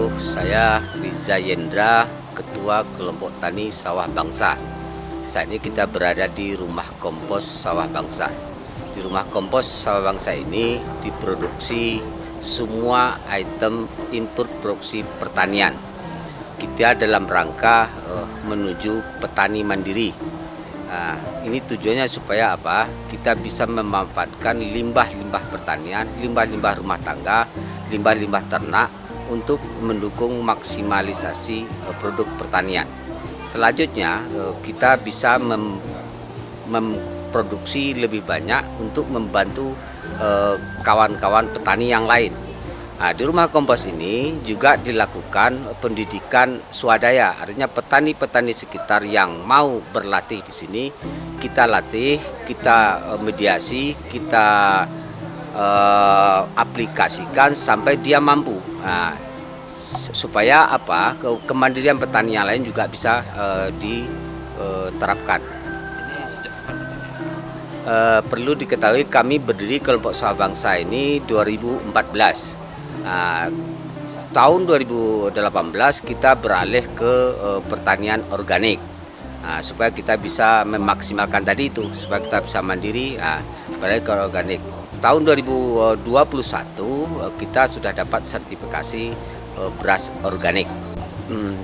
wabarakatuh. Saya Riza Yendra, Ketua Kelompok Tani Sawah Bangsa. Saat ini kita berada di Rumah Kompos Sawah Bangsa. Di Rumah Kompos Sawah Bangsa ini diproduksi semua item input produksi pertanian. Kita dalam rangka menuju petani mandiri. Ini tujuannya supaya apa? Kita bisa memanfaatkan limbah-limbah pertanian, limbah-limbah rumah tangga, limbah-limbah ternak untuk mendukung maksimalisasi produk pertanian. Selanjutnya kita bisa memproduksi lebih banyak untuk membantu kawan-kawan petani yang lain. Di rumah kompos ini juga dilakukan pendidikan swadaya, artinya petani-petani sekitar yang mau berlatih di sini kita latih, kita mediasi, kita aplikasikan sampai dia mampu. Supaya apa? Kemandirian petani yang lain juga bisa diterapkan. Ini sejak kapan petani? Perlu diketahui kami berdiri kelompok Sawah Bangsa ini 2014. Tahun 2018 kita beralih ke pertanian organik supaya kita bisa memaksimalkan tadi itu, supaya kita bisa mandiri, beralih ke organik. Tahun 2021 kita sudah dapat sertifikasi beras organik.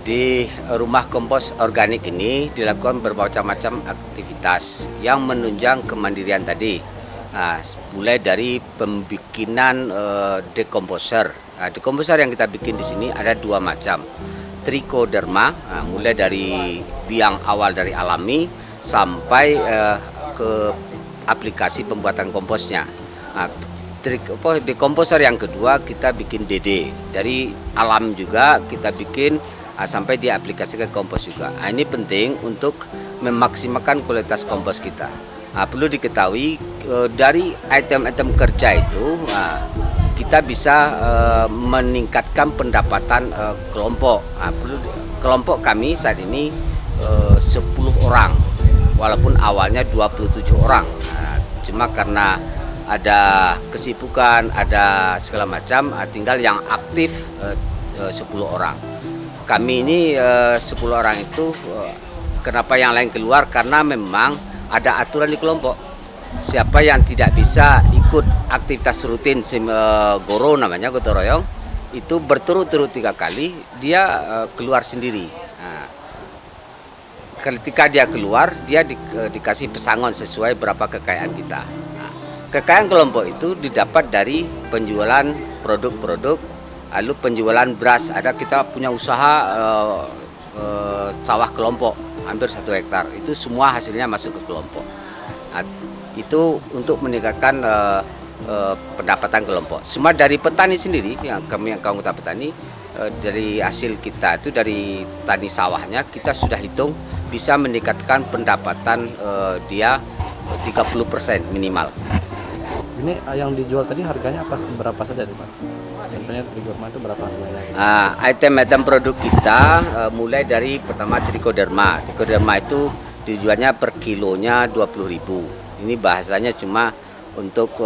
Di rumah kompos organik ini dilakukan berbagai macam aktivitas yang menunjang kemandirian tadi. Mulai dari pembikinan dekomposer. Dekomposer yang kita bikin di sini ada dua macam. Trichoderma, mulai dari biang awal dari alami sampai ke aplikasi pembuatan komposnya. Dekomposer yang kedua kita bikin DD dari alam juga kita bikin sampai diaplikasikan kompos juga. Ini penting untuk memaksimalkan kualitas kompos kita. Perlu diketahui dari item-item kerja itu kita bisa meningkatkan pendapatan kelompok. Kelompok kami saat ini 10 orang, walaupun awalnya 27 orang. Cuma karena ada kesibukan, ada segala macam, tinggal yang aktif 10 orang. Kami ini 10 orang itu kenapa yang lain keluar? Karena memang ada aturan di kelompok. Siapa yang tidak bisa ikut aktivitas rutin goro namanya gotong royong itu berturut-turut 3 kali dia keluar sendiri. Ketika dia keluar dia dikasih pesangon sesuai berapa kekayaan kita. Kekayaan kelompok itu didapat dari penjualan produk-produk, lalu penjualan beras. Ada kita punya usaha sawah kelompok hampir 1 hektar, itu semua hasilnya masuk ke kelompok. Itu untuk meningkatkan pendapatan kelompok. Semua dari petani sendiri, yang anggota petani, dari hasil kita itu dari tani sawahnya kita sudah hitung bisa meningkatkan pendapatan dia 30% minimal. Ini yang dijual tadi harganya berapa saja, Pak? Contohnya trichoderma itu berapa harganya? Item-item produk kita mulai dari pertama trichoderma. Trichoderma itu dijualnya per kilonya 20.000. Ini bahasanya cuma untuk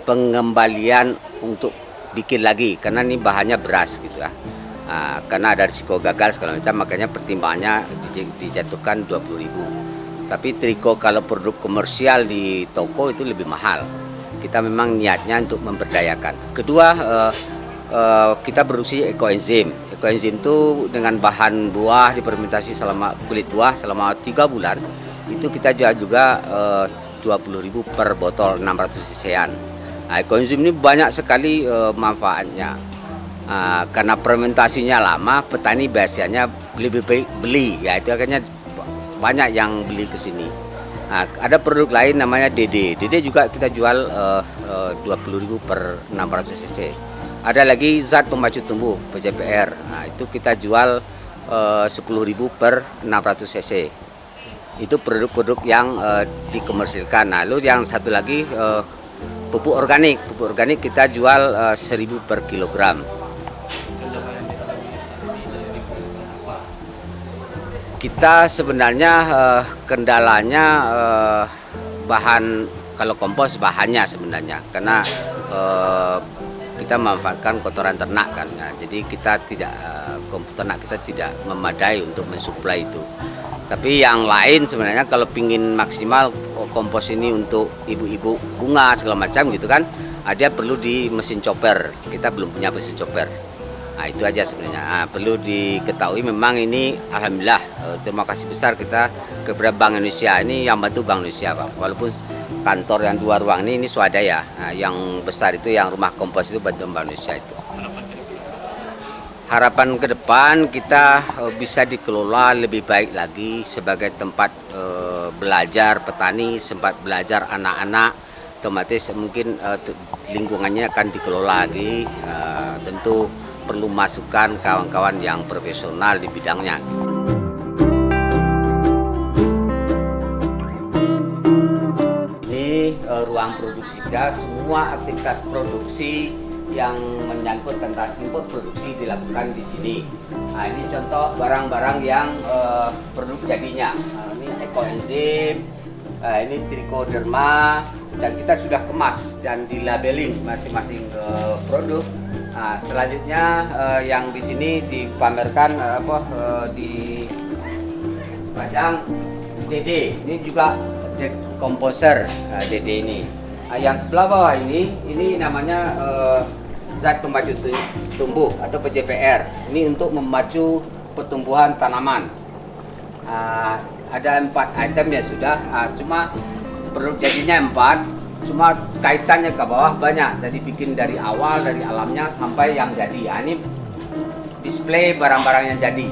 pengembalian untuk bikin lagi karena ini bahannya beras gitu ya. Karena ada risiko gagal segala macam, makanya pertimbangannya dijatuhkan 20.000. Tapi triko kalau produk komersial di toko itu lebih mahal. Kita memang niatnya untuk memberdayakan. Kedua, kita produksi ekoenzim. Ekoenzim itu dengan bahan buah difermentasi selama kulit buah selama 3 bulan. Itu kita jual juga 20.000 per botol 600 cc-an. Ekoenzim ini banyak sekali manfaatnya. Karena fermentasinya lama, petani biasanya lebih baik beli. Ya itu akhirnya banyak yang beli ke sini. Ada produk lain namanya DD. DD juga kita jual 20.000 per 600 cc. Ada lagi zat pemacu tumbuh PCPR. Itu kita jual 10.000 per 600 cc. Itu produk-produk yang dikomersilkan. Lalu yang satu lagi pupuk organik. Pupuk organik kita jual 1.000 per kilogram. Kita sebenarnya kendalanya bahan, kalau kompos bahannya sebenarnya, karena kita memanfaatkan kotoran ternak kan. Nah, jadi kita tidak ternak kita tidak memadai untuk mensuplai itu. Tapi yang lain sebenarnya kalau pingin maksimal kompos ini untuk ibu-ibu bunga segala macam gitu kan, dia perlu di mesin chopper. Kita belum punya mesin chopper. Nah, itu aja sebenarnya. Nah, perlu diketahui memang ini alhamdulillah terima kasih besar kita kepada Bank Indonesia, ini yang bantu Bank Indonesia Pak. Walaupun kantor yang 2 ruang ini swadaya. Nah, yang besar itu yang rumah kompos itu bantu Bank Indonesia itu. Harapan ke depan kita bisa dikelola lebih baik lagi sebagai tempat belajar petani, sempat belajar anak-anak, otomatis mungkin lingkungannya akan dikelola lagi. Tentu perlu masukan kawan-kawan yang profesional di bidangnya. Ini ruang produksi kita, semua aktivitas produksi yang menyangkut tentang import produksi dilakukan di sini. Nah, ini contoh barang-barang yang produk jadinya. Ini ekoenzim, ini trichoderma, dan kita sudah kemas dan dilabeling masing-masing produk. Nah, selanjutnya yang di sini dipamerkan di pajang DD. Ini juga komposer DD ini. Yang sebelah bawah ini namanya zat pemacu tumbuh atau PJPR. Ini untuk memacu pertumbuhan tanaman. Ada 4 item ya sudah, cuma produk jadinya 4. Cuma kaitannya ke bawah banyak, jadi bikin dari awal, dari alamnya sampai yang jadi. Nah, ini display barang-barang yang jadi.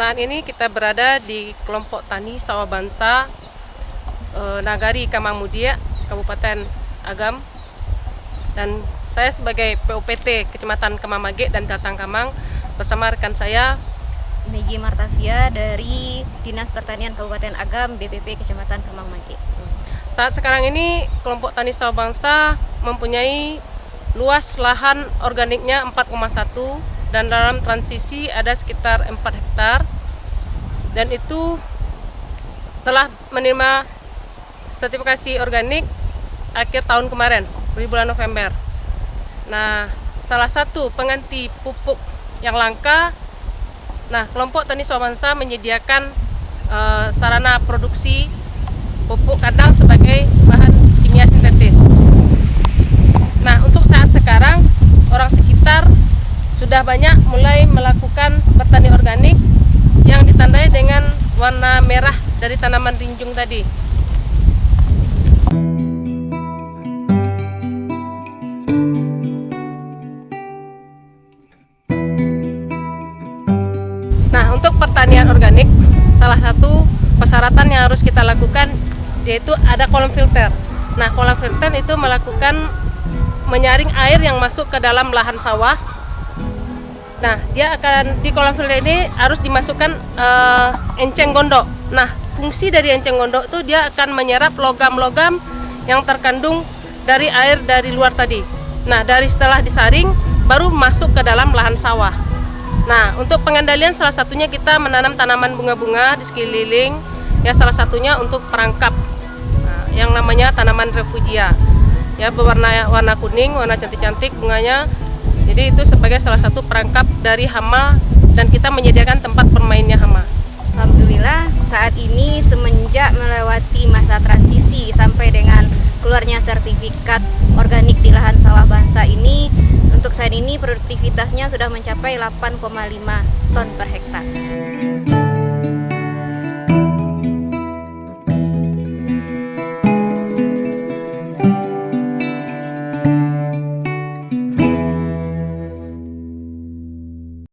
Saat ini kita berada di kelompok tani sawah Bansa Nagari Kamangmudia, Kabupaten Agam, dan saya sebagai PUPT Kecamatan Kemang Mage dan Datang Kamang bersama rekan saya Megi Martavia dari Dinas Pertanian Kabupaten Agam, BPP Kecamatan Kemang Mage. Saat sekarang ini kelompok tani sawah Bansa mempunyai luas lahan organiknya 4,1 dan dalam transisi ada sekitar 4 hektar, dan itu telah menerima sertifikasi organik akhir tahun kemarin di bulan November. Nah, salah satu pengganti pupuk yang langka, nah kelompok tani sawah Bansa menyediakan sarana produksi pupuk kandang sebagai bahan kimia sintetis. Nah, untuk saat sekarang orang sekitar sudah banyak mulai melakukan bertani organik yang ditandai dengan warna merah dari tanaman rinjung tadi. Nah, untuk pertanian organik, salah satu persyaratan yang harus kita lakukan yaitu ada kolom filter. Nah, kolom filter itu melakukan menyaring air yang masuk ke dalam lahan sawah. Nah, dia akan di kolom filter ini harus dimasukkan enceng gondok. Nah, fungsi dari enceng gondok itu dia akan menyerap logam-logam yang terkandung dari air dari luar tadi. Nah, setelah disaring baru masuk ke dalam lahan sawah. Nah, untuk pengendalian salah satunya kita menanam tanaman bunga-bunga di sekeliling. Ya, salah satunya untuk perangkap. Nah, yang namanya tanaman refugia. Ya, warna kuning, warna cantik-cantik bunganya. Jadi itu sebagai salah satu perangkap dari hama dan kita menyediakan tempat bermainnya hama. Alhamdulillah saat ini semenjak melewati masa transisi sampai dengan keluarnya sertifikat organik di lahan sawah Bansa ini, untuk saat ini produktivitasnya sudah mencapai 8,5 ton per hektar.